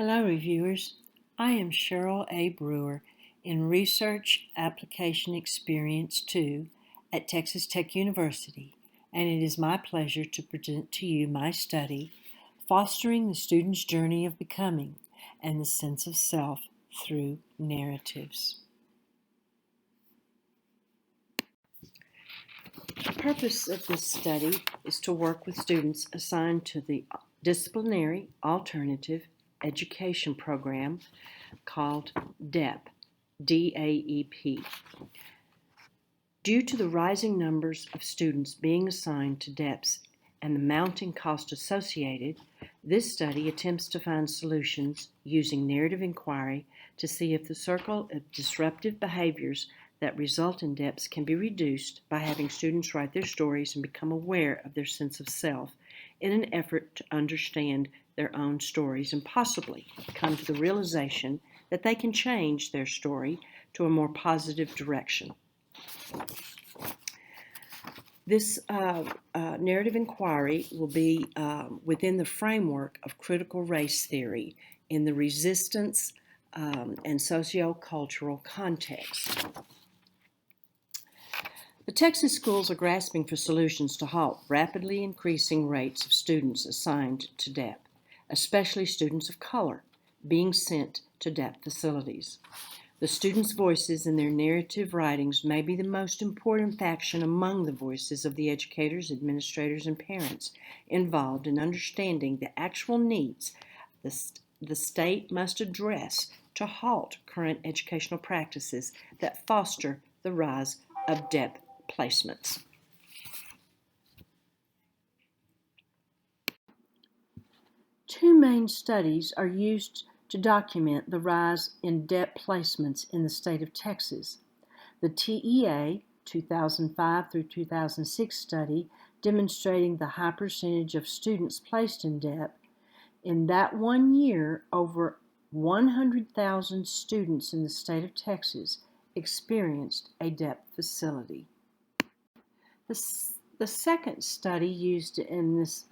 Hello, reviewers. I am Cheryl A. Brewer in Research Application Experience 2 at Texas Tech University, and it is my pleasure to present to you my study, Fostering the Student's Journey of Becoming and the Sense of Self Through Narratives. The purpose of this study is to work with students assigned to the Disciplinary Alternative Education Program called DEP, D-A-E-P. Due to the rising numbers of students being assigned to DEPs and the mounting cost associated, this study attempts to find solutions using narrative inquiry to see if the circle of disruptive behaviors that result in DEPs can be reduced by having students write their stories and become aware of their sense of self in an effort to understand their own stories and possibly come to the realization that they can change their story to a more positive direction. This narrative inquiry will be within the framework of critical race theory in the resistance and sociocultural context. The Texas schools are grasping for solutions to halt rapidly increasing rates of students assigned to DEP, especially students of color, being sent to DEP facilities. The students' voices in their narrative writings may be the most important faction among the voices of the educators, administrators, and parents involved in understanding the actual needs the state must address to halt current educational practices that foster the rise of DEP placements. Two main studies are used to document the rise in DEP placements in the state of Texas. The TEA 2005 through 2006 study demonstrating the high percentage of students placed in DEP. In that 1 year, over 100,000 students in the state of Texas experienced a DEP facility. The second study used in this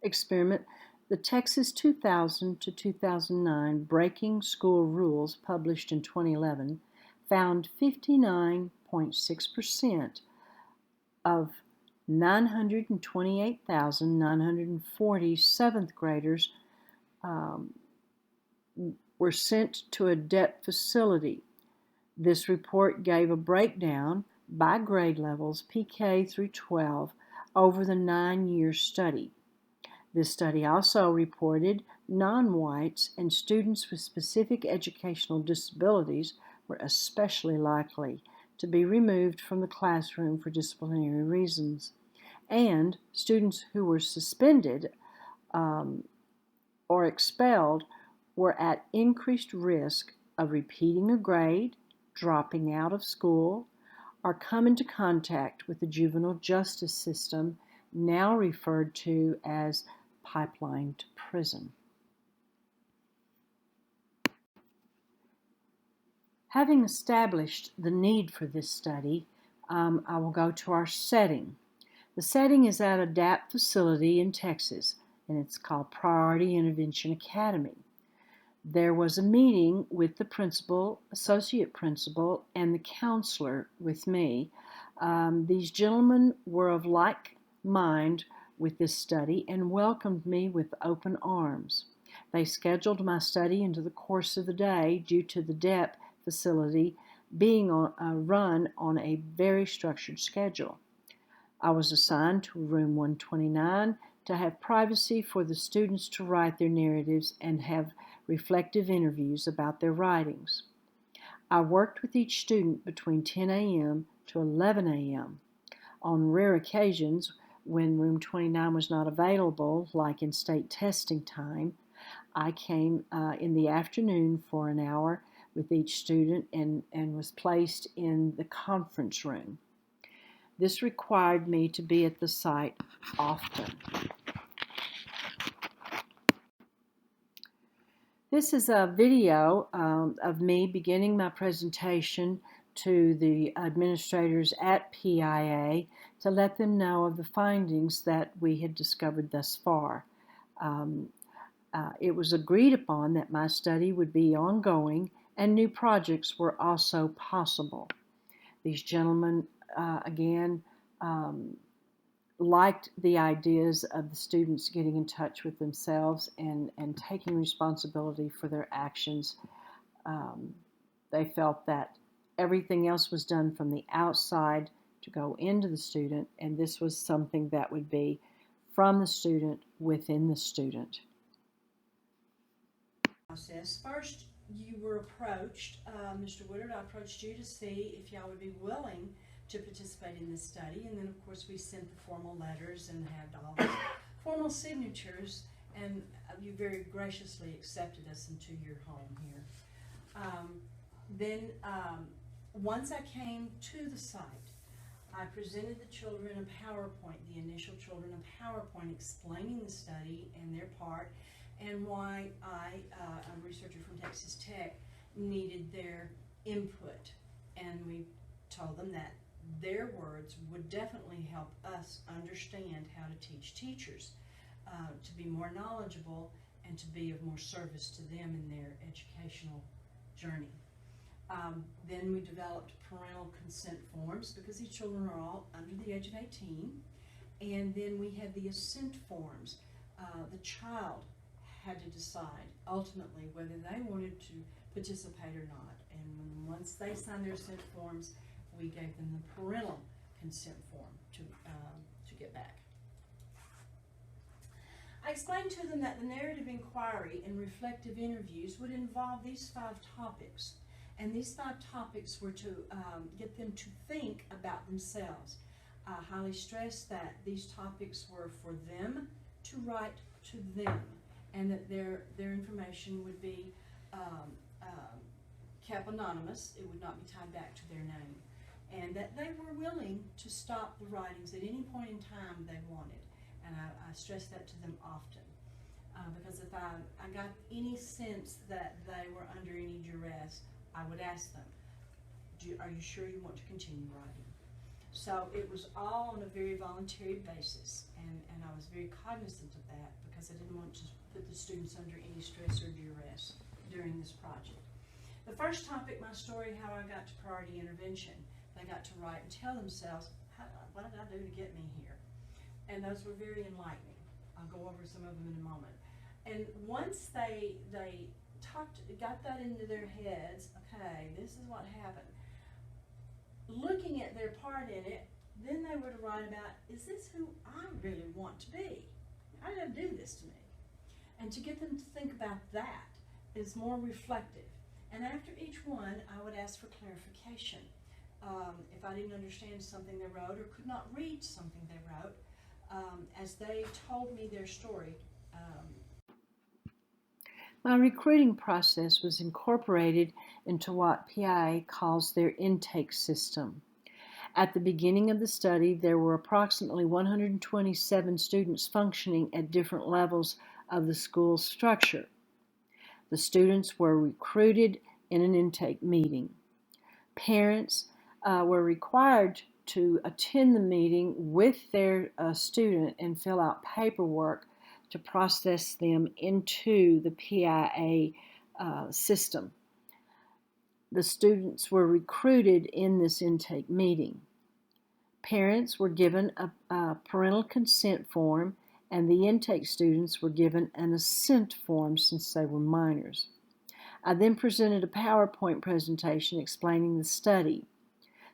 experiment, the Texas 2000 to 2009 Breaking School Rules, published in 2011, found 59.6% of 928,940 seventh graders were sent to a DEP facility. This report gave a breakdown by grade levels, PK through 12, over the 9-year study. This study also reported non-whites and students with specific educational disabilities were especially likely to be removed from the classroom for disciplinary reasons, and students who were suspended or expelled were at increased risk of repeating a grade, dropping out of school, or come into contact with the juvenile justice system, now referred to as pipeline to prison. Having established the need for this study, I will go to our setting. The setting is at a DAP facility in Texas, and it's called Priority Intervention Academy. There was a meeting with the principal, associate principal, and the counselor with me. These gentlemen were of like mind with this study and welcomed me with open arms. They scheduled my study into the course of the day due to the DEP facility being run on a very structured schedule. I was assigned to room 129 to have privacy for the students to write their narratives and have reflective interviews about their writings. I worked with each student between 10 a.m. to 11 a.m. On rare occasions, when room 29 was not available, like in state testing time, I came in the afternoon for an hour with each student and was placed in the conference room. This required me to be at the site often. This is a video of me beginning my presentation to the administrators at PIA to let them know of the findings that we had discovered thus far. It was agreed upon that my study would be ongoing and new projects were also possible. These gentlemen, again, um, liked the ideas of the students getting in touch with themselves and taking responsibility for their actions. Um, they felt that everything else was done from the outside to go into the student, and this was something that would be from the student within the student. Process. First, you were approached, Mr. Woodard, I approached you to see if y'all would be willing to participate in this study, and then of course we sent the formal letters and had all the formal signatures, and you very graciously accepted us into your home here. Then, once I came to the site, I presented the children a PowerPoint, the initial children a PowerPoint explaining the study and their part, and why a researcher from Texas Tech, needed their input. And we told them that their words would definitely help us understand how to teach teachers, to be more knowledgeable and to be of more service to them in their educational journey. Then we developed parental consent forms because these children are all under the age of 18. And then we had the assent forms. The child had to decide ultimately whether they wanted to participate or not. And once they signed their assent forms, we gave them the parental consent form to get back. I explained to them that the narrative inquiry and reflective interviews would involve these 5 topics. And these 5 topics were to get them to think about themselves. I highly stressed that these topics were for them to write to them, and that their information would be kept anonymous. It would not be tied back to their name. And that they were willing to stop the writings at any point in time they wanted. And I stressed that to them often. Because if I got any sense that they were under any duress, I would ask them, are you sure you want to continue writing? So it was all on a very voluntary basis, and I was very cognizant of that because I didn't want to put the students under any stress or duress during this project. The first topic, my story, how I got to priority intervention. They got to write and tell themselves, what did I do to get me here? And those were very enlightening. I'll go over some of them in a moment. And once they got that into their heads, okay, this is what happened. Looking at their part in it, then they were to write about, is this who I really want to be? How did I do this to me? And to get them to think about that is more reflective. And after each one, I would ask for clarification. If I didn't understand something they wrote or could not read something they wrote, as they told me their story. My recruiting process was incorporated into what PIA calls their intake system. At the beginning of the study, there were approximately 127 students functioning at different levels of the school structure. The students were recruited in an intake meeting. Parents were required to attend the meeting with their student and fill out paperwork to process them into the PIA system. The students were recruited in this intake meeting. Parents were given a parental consent form, and the intake students were given an assent form since they were minors. I then presented a PowerPoint presentation explaining the study.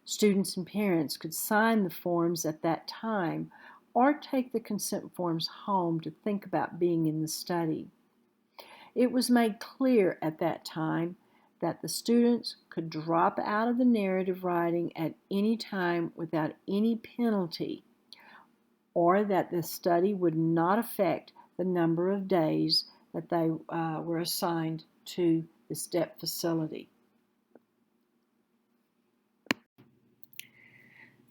Students and parents could sign the forms at that time or take the consent forms home to think about being in the study. It was made clear at that time that the students could drop out of the narrative writing at any time without any penalty, or that the study would not affect the number of days that they were assigned to the STEP facility.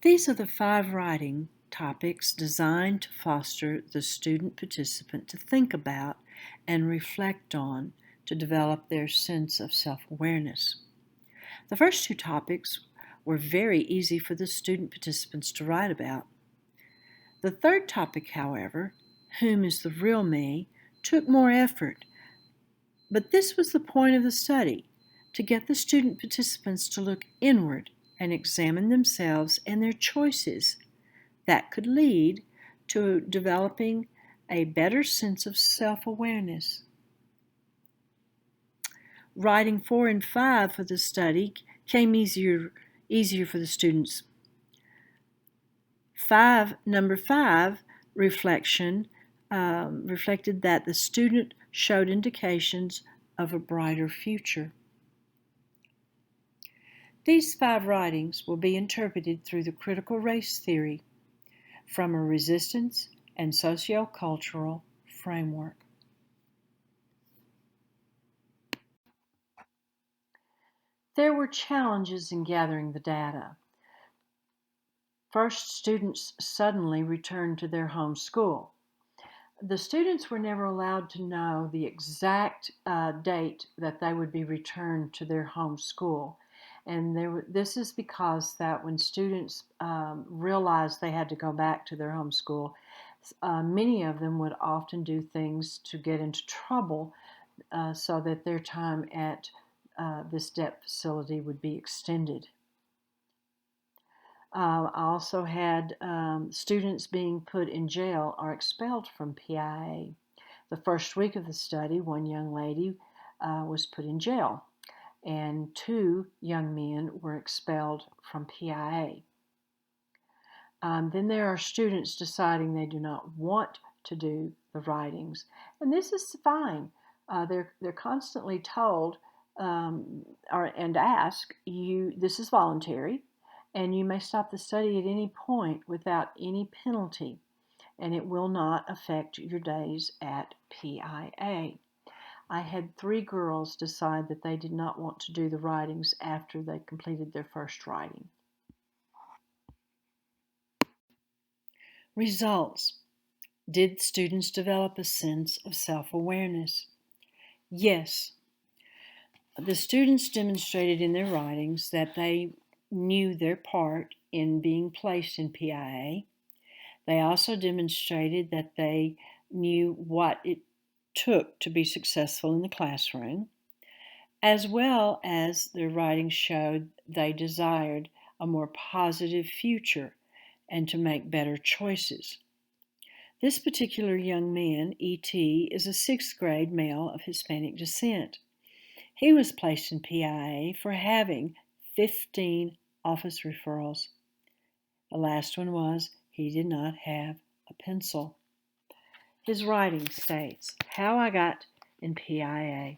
These are the 5 writing topics designed to foster the student participant to think about and reflect on to develop their sense of self-awareness. The first 2 topics were very easy for the student participants to write about. The third topic, however, whom is the real me, took more effort. But this was the point of the study, to get the student participants to look inward and examine themselves and their choices. That could lead to developing a better sense of self-awareness. Writing 4 and 5 for the study came easier for the students. Number 5 reflection reflected that the student showed indications of a brighter future. These 5 writings will be interpreted through the critical race theory from a resistance and sociocultural framework. There were challenges in gathering the data. First, students suddenly returned to their home school. The students were never allowed to know the exact date that they would be returned to their home school. And this is because that when students realized they had to go back to their home school, many of them would often do things to get into trouble so that their time at this DEP facility would be extended. I also had students being put in jail or expelled from PIA. The first week of the study, one young lady was put in jail, and 2 young men were expelled from PIA. Then there are students deciding they do not want to do the writings, and this is fine. They're constantly told and asked, this is voluntary, and you may stop the study at any point without any penalty, and it will not affect your days at PIA. I had 3 girls decide that they did not want to do the writings after they completed their first writing. Results. Did students develop a sense of self-awareness? Yes. The students demonstrated in their writings that they knew their part in being placed in PIA. They also demonstrated that they knew what it took to be successful in the classroom, as well as their writings showed they desired a more positive future and to make better choices. This particular young man, E.T., is a 6th grade male of Hispanic descent. He was placed in PIA for having 15 office referrals. The last one was he did not have a pencil. His writing states, how I got in PIA.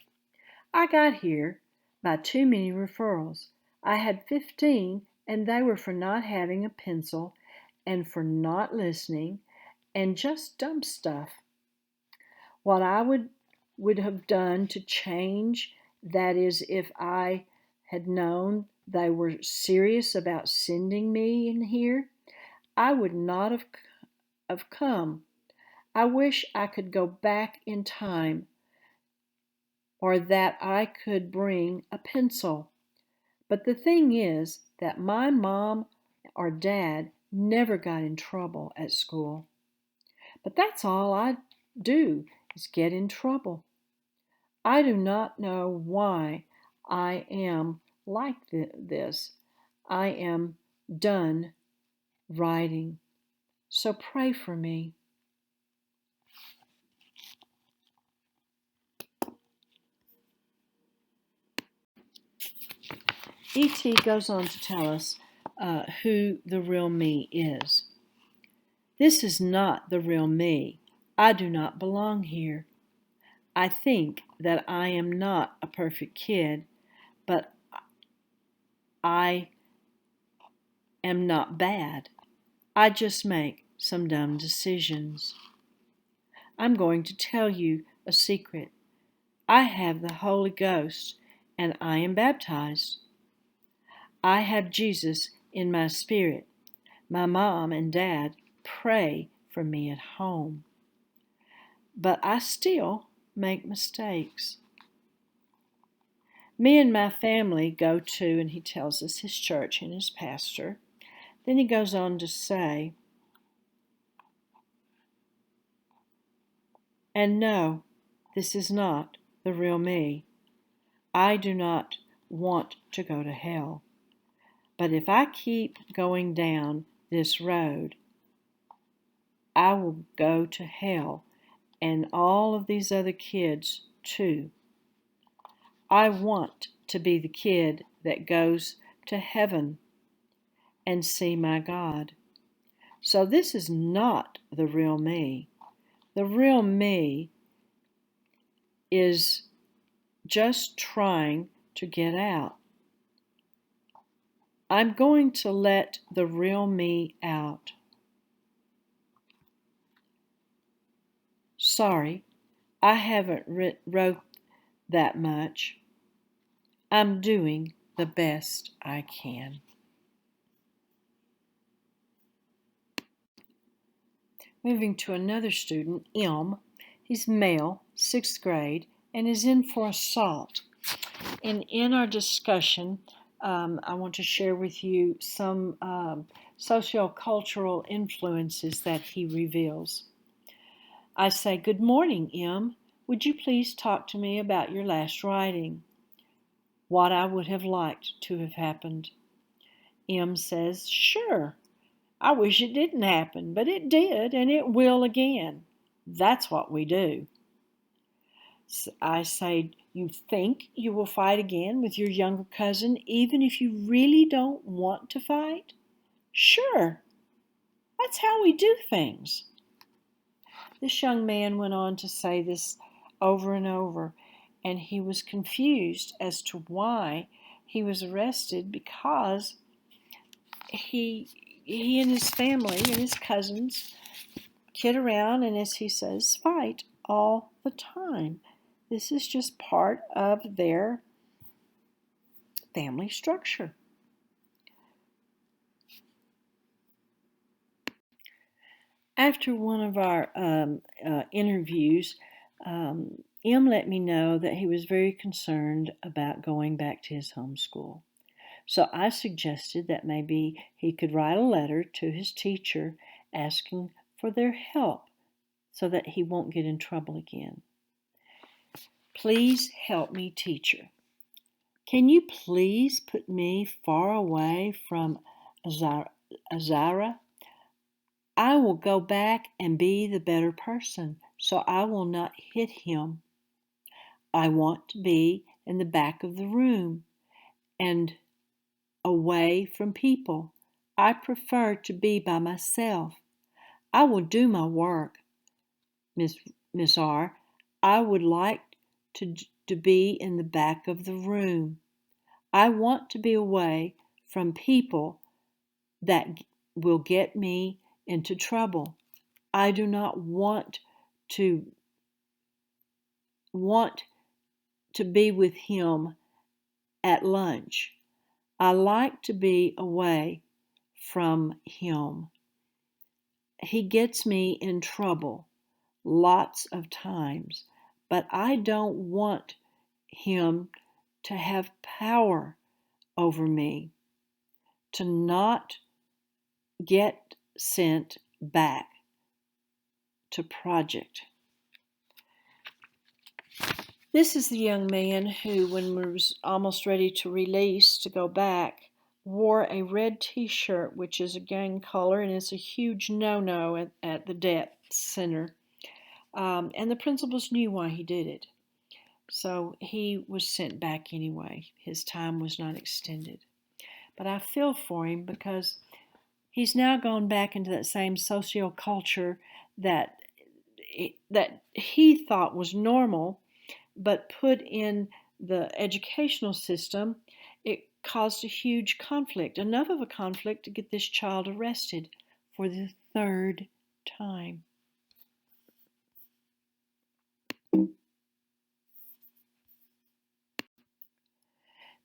I got here by too many referrals. I had 15 and they were for not having a pencil and for not listening and just dumb stuff. What I would have done to change that is if I had known they were serious about sending me in here, I would not have come. I wish I could go back in time or that I could bring a pencil. But the thing is that my mom or dad never got in trouble at school. But that's all I do is get in trouble. I do not know why I am like this. I am done writing. So pray for me. E.T. goes on to tell us who the real me is. This is not the real me. I do not belong here. I think that I am not a perfect kid, but I am not bad. I just make some dumb decisions. I'm going to tell you a secret. I have the Holy Ghost and I am baptized. I have Jesus in my spirit. My mom and dad pray for me at home. But I still make mistakes. Me and my family go to, and he tells us, his church and his pastor. Then he goes on to say, and no, This is not the real me. I do not want to go to hell. But if I keep going down this road, I will go to hell and all of these other kids too. I want to be the kid that goes to heaven and see my God. So this is not the real me. The real me is just trying to get out. I'm going to let the real me out. Sorry, I haven't wrote that much. I'm doing the best I can. Moving to another student, M. He's male, 6th grade, and is in for assault. And in our discussion, I want to share with you some sociocultural influences that he reveals. I say, "Good morning, M. Would you please talk to me about your last writing? What I would have liked to have happened." M says, "Sure. I wish it didn't happen, but it did, and it will again. That's what we do." I say, "You think you will fight again with your younger cousin even if you really don't want to fight?" "Sure. That's how we do things." This young man went on to say this over and over, and he was confused as to why he was arrested because he and his family and his cousins kid around and, as he says, fight all the time. This is just part of their family structure. After one of our interviews, M let me know that he was very concerned about going back to his home school. So I suggested that maybe he could write a letter to his teacher asking for their help so that he won't get in trouble again. "Please help me, teacher. Can you please put me far away from Azara? I will go back and be the better person, so I will not hit him. I want to be in the back of the room and away from people. I prefer to be by myself. I will do my work, Miss R. I would like to be in the back of the room. I want to be away from people that will get me into trouble. I do not to want to be with him at lunch. I like to be away from him. He gets me in trouble lots of times, but I don't want him to have power over me, to not get sent back to project." This is the young man who, when we was almost ready to release to go back, wore a red t-shirt, which is a gang color, and it's a huge no-no at the debt center. And the principals knew why he did it. So he was sent back anyway. His time was not extended. But I feel for him because he's now gone back into that same socioculture that he thought was normal, but put in the educational system, it caused a huge conflict, enough of a conflict to get this child arrested for the 3rd time.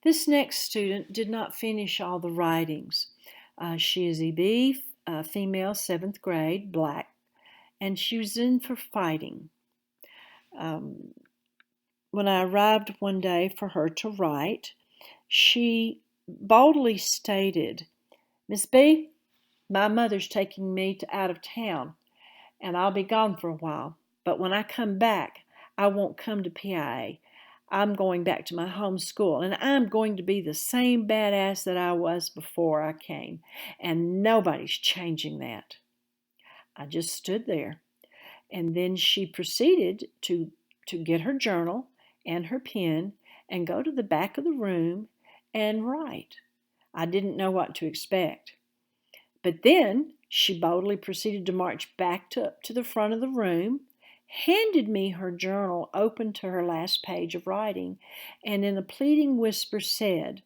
This next student did not finish all the writings. She is a B, female, 7th grade, black, and she was in for fighting. When I arrived one day for her to write, she boldly stated, "Miss B, my mother's taking me out of town, and I'll be gone for a while. But when I come back, I won't come to PIA. I'm going back to my home school, and I'm going to be the same badass that I was before I came, and nobody's changing that." I just stood there, and then she proceeded to get her journal and her pen and go to the back of the room and write. I didn't know what to expect. But then she boldly proceeded to march back to the front of the room, handed me her journal open to her last page of writing, and in a pleading whisper said,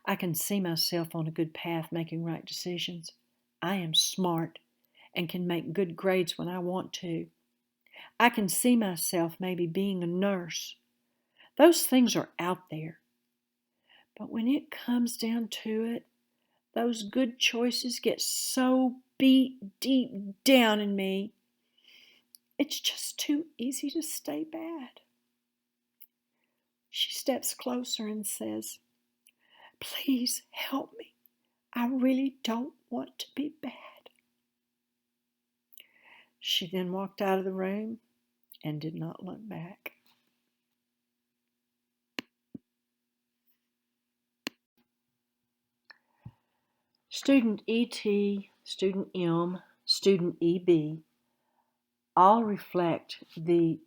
"I can see myself on a good path making right decisions. I am smart and can make good grades when I want to. I can see myself maybe being a nurse. Those things are out there. But when it comes down to it, those good choices get so beat deep down in me, it's just too easy to stay bad." She steps closer and says, "Please help me. I really don't want to be bad." She then walked out of the room and did not look back. Student ET, Student M, Student EB all reflect the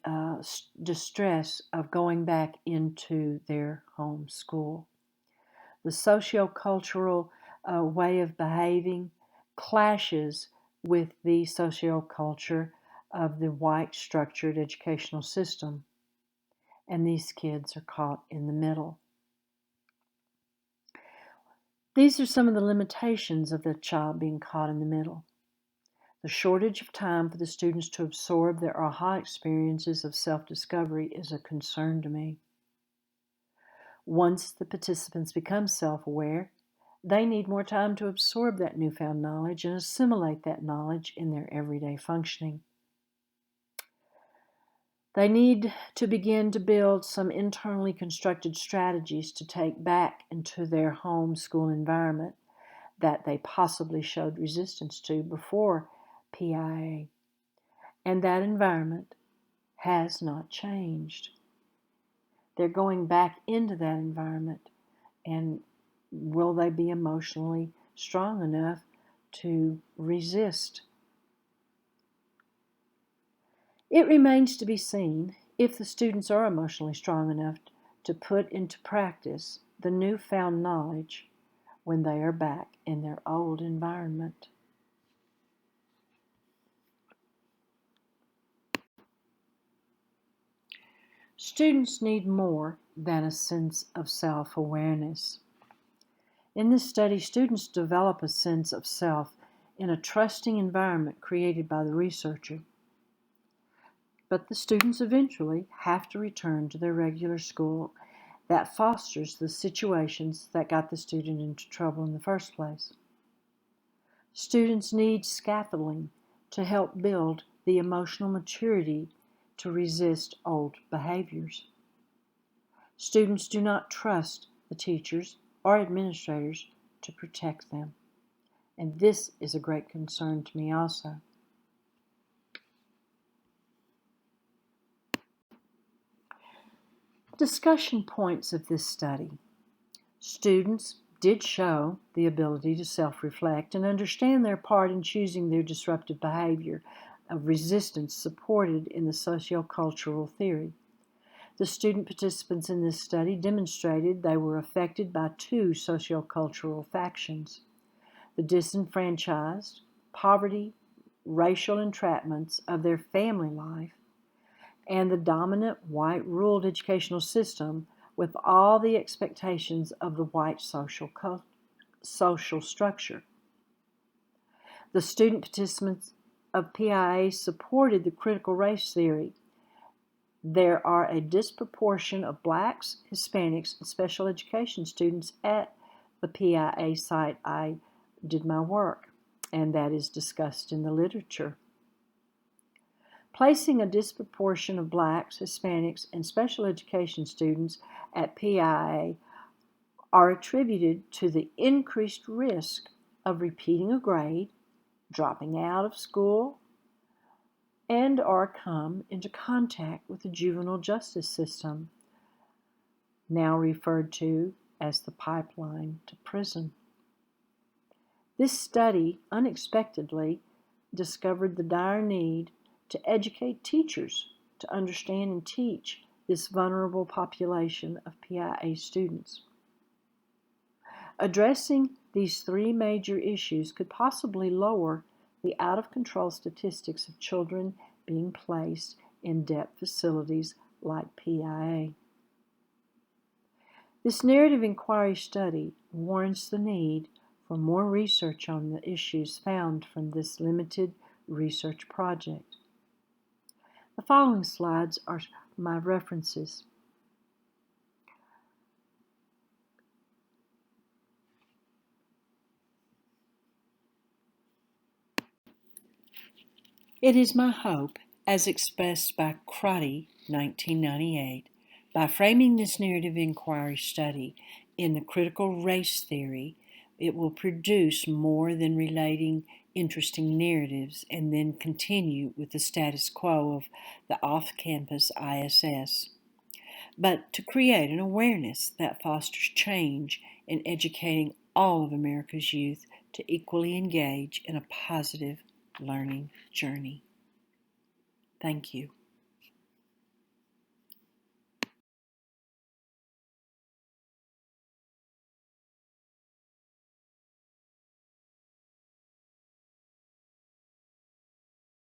distress of going back into their home school. The sociocultural way of behaving clashes with the socioculture of the white structured educational system, and these kids are caught in the middle. These are some of the limitations of the child being caught in the middle. The shortage of time for the students to absorb their aha experiences of self-discovery is a concern to me. Once the participants become self-aware, they need more time to absorb that newfound knowledge and assimilate that knowledge in their everyday functioning. They need to begin to build some internally constructed strategies to take back into their home school environment that they possibly showed resistance to before PIA. And that environment has not changed. They're going back into that environment, and will they be emotionally strong enough to resist? It remains to be seen if the students are emotionally strong enough to put into practice the newfound knowledge when they are back in their old environment. Students need more than a sense of self-awareness. In this study, students develop a sense of self in a trusting environment created by the researcher. But the students eventually have to return to their regular school that fosters the situations that got the student into trouble in the first place. Students need scaffolding to help build the emotional maturity to resist old behaviors. Students do not trust the teachers or administrators to protect them. And this is a great concern to me also. Discussion points of this study. Students did show the ability to self-reflect and understand their part in choosing their disruptive behavior of resistance supported in the sociocultural theory. The student participants in this study demonstrated they were affected by two sociocultural factions: the disenfranchised, poverty, racial entrapments of their family life, and the dominant white ruled educational system with all the expectations of the white social structure. The student participants of PIA supported the critical race theory. There are a disproportion of blacks, Hispanics, and special education students at the PIA site I did my work, and that is discussed in the literature. Placing a disproportion of blacks, Hispanics, and special education students at PIA are attributed to the increased risk of repeating a grade, dropping out of school, and or come into contact with the juvenile justice system, now referred to as the pipeline to prison. This study unexpectedly discovered the dire need to educate teachers to understand and teach this vulnerable population of PIA students. Addressing these three major issues could possibly lower the out-of-control statistics of children being placed in DEP facilities like PIA. This narrative inquiry study warrants the need for more research on the issues found from this limited research project. The following slides are my references. It is my hope, as expressed by Crotty, 1998, by framing this narrative inquiry study in the critical race theory, it will produce more than relating interesting narratives and then continue with the status quo of the off-campus ISS, but to create an awareness that fosters change in educating all of America's youth to equally engage in a positive learning journey. Thank you.